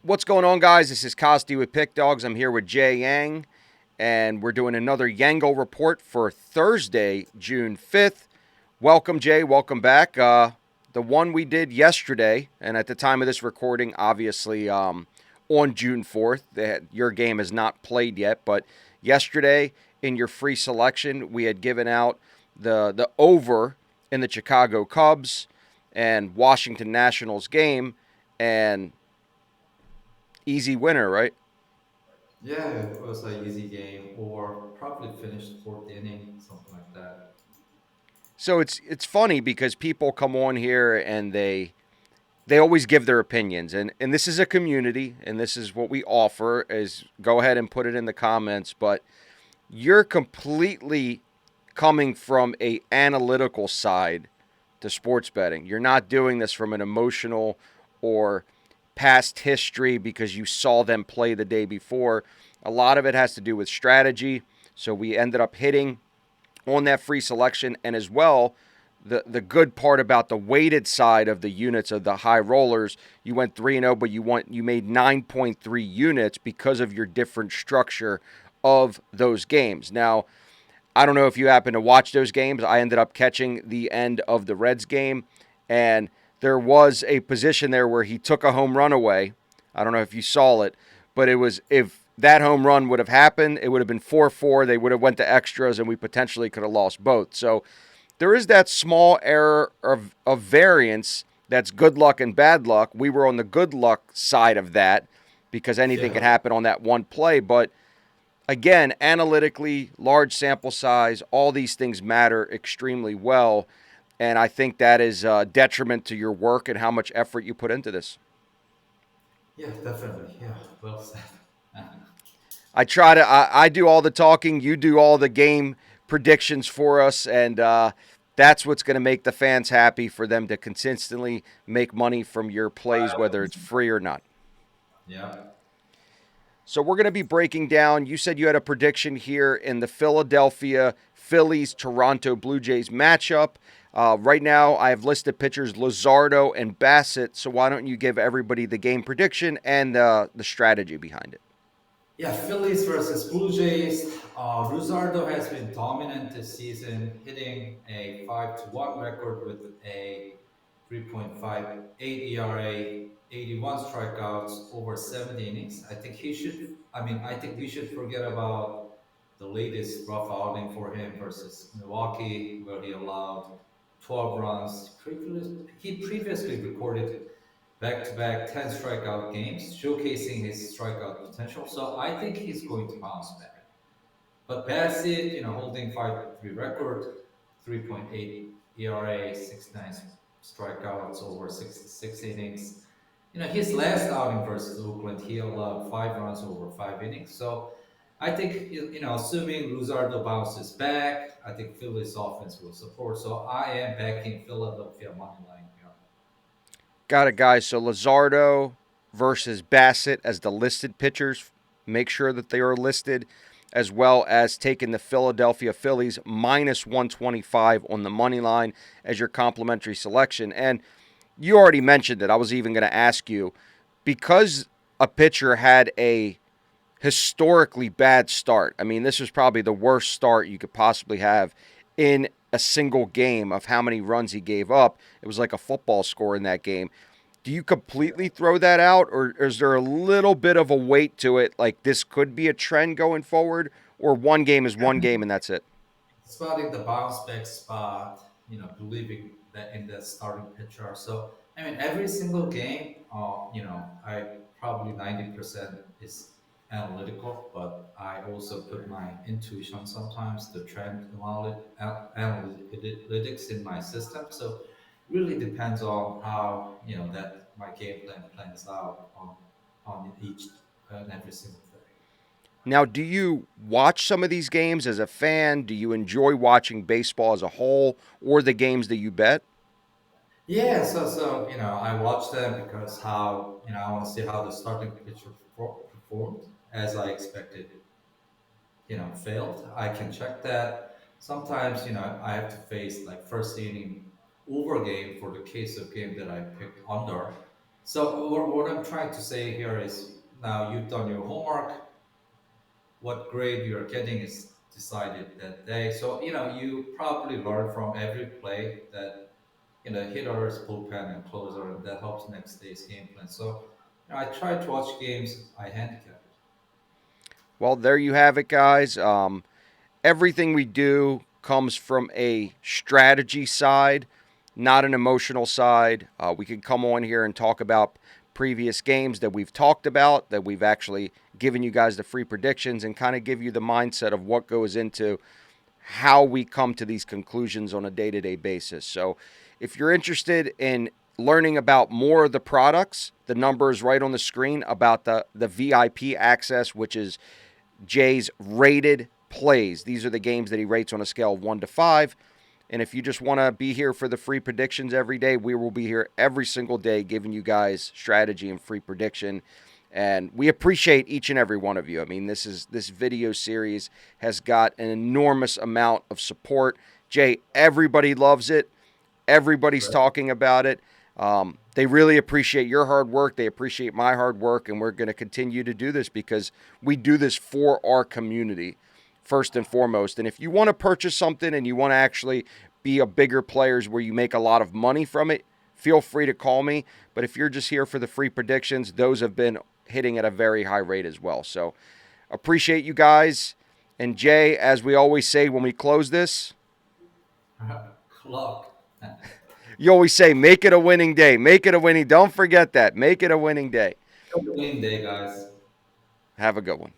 What's going on, guys? This is Costi with Pick Dogs. I'm here with Jay Yang, and we're doing another YANGLE report for Thursday, June 5th. Welcome, Jay. Welcome back. The one we did yesterday, and at the time of this recording, obviously on June 4th, your game is not played yet, but yesterday in your free selection, we had given out the over in the Chicago Cubs and Washington Nationals game, and easy winner, right? Yeah, it was an easy game, or probably finished fourth inning, something like that. So it's funny because people come on here and they always give their opinions, and this is a community, and this is what we offer is go ahead and put it in the comments, but you're completely coming from a analytical side to sports betting. You're not doing this from an emotional or past history because you saw them play the day before. A lot of it has to do with strategy. So we ended up hitting on that free selection, and as well, the good part about the weighted side of the units of the high rollers, you went 3-0, but you made 9.3 units because of your different structure of those games. Now, I don't know if you happen to watch those games. I ended up catching the end of the Reds game, and there was a position there where he took a home run away. I don't know if you saw it, but it was if that home run would have happened, it would have been 4-4. They would have went to extras, and we potentially could have lost both. So there is that small error of variance that's good luck and bad luck. We were on the good luck side of that because anything could Yeah, happen on that one play, but again, analytically, large sample size, all these things matter extremely well. And I think that is a detriment to your work and how much effort you put into this. yeah, definitely. Yeah, well said. I do all the talking, you do all the game predictions for us, and that's what's going to make the fans happy for them to consistently make money from your plays, whether it's free or not. Yeah. So we're going to be breaking down. You said you had a prediction here in the Philadelphia Phillies Toronto Blue Jays matchup. Right now, I have listed pitchers Luzardo and Bassett. So why don't you give everybody the game prediction and the strategy behind it? Yeah, Phillies versus Blue Jays. Ruzardo has been dominant this season, hitting a 5-1 record with a 3.58 ERA, 81 strikeouts over 70 innings. I think he should, I think we should forget about the latest rough outing for him versus Milwaukee, where he allowed 12 runs. He previously recorded back-to-back 10 strikeout games, showcasing his strikeout potential. So I think he's going to bounce back. But Bassett, holding 5-3 record, 3.8 ERA, 69 strikeouts over 66 innings. His last outing versus Oakland, he allowed 5 runs over 5 innings. So I think, assuming Luzardo bounces back, I think Philly's offense will support. So I am backing Philadelphia money line here. Got it, guys. So Lazardo versus Bassett as the listed pitchers. Make sure that they are listed, as well as taking the Philadelphia Phillies minus 125 on the money line as your complimentary selection. And you already mentioned it. I was even going to ask you because a pitcher had a historically bad start. I mean, this was probably the worst start you could possibly have in a single game of how many runs he gave up. It was like a football score in that game. Do you completely throw that out, or is there a little bit of a weight to it? Like this could be a trend going forward, or one game is one game and that's it? Spotting the bounce back spot, believing that in the starting pitcher. So, every single game, I probably 90% is analytical, but I also put my intuition sometimes, the trend analytics in my system. So, really depends on how, that my game plan plans out on each and every single day. Now, do you watch some of these games as a fan? Do you enjoy watching baseball as a whole, or the games that you bet? Yeah, so I watched them because how I want to see how the starting pitcher performed as I expected. Failed. I can check that. Sometimes I have to face like first inning over game for the case of game that I picked under. So what I'm trying to say here is now you've done your homework. What grade you're getting is decided that day. So you probably learn from every play that hitters, bullpen, and closer, and that helps next day's game plan. So I try to watch games. I handicap it. Well, there you have it, guys. Everything we do comes from a strategy side, not an emotional side. We could come on here and talk about previous games that we've talked about, that we've actually given you guys the free predictions, and kind of give you the mindset of what goes into how we come to these conclusions on a day to day basis. So if you're interested in learning about more of the products, the number is right on the screen about the VIP access, which is Jay's rated plays. These are the games that he rates on a scale of 1 to 5. And if you just want to be here for the free predictions every day, we will be here every single day giving you guys strategy and free prediction. And we appreciate each and every one of you. I mean, this video series has got an enormous amount of support. Jay, everybody loves it. Everybody's Right. talking about it. They really appreciate your hard work. They appreciate my hard work, and we're going to continue to do this because we do this for our community first and foremost. And if you want to purchase something and you want to actually be a bigger players where you make a lot of money from it, feel free to call me. But if you're just here for the free predictions, those have been hitting at a very high rate as well. So appreciate you guys. And Jay, as we always say when we close this, Clock. you always say, make it a winning day. Make it a winning. Don't forget that. Make it a winning day. Winning day, guys. Have a good one.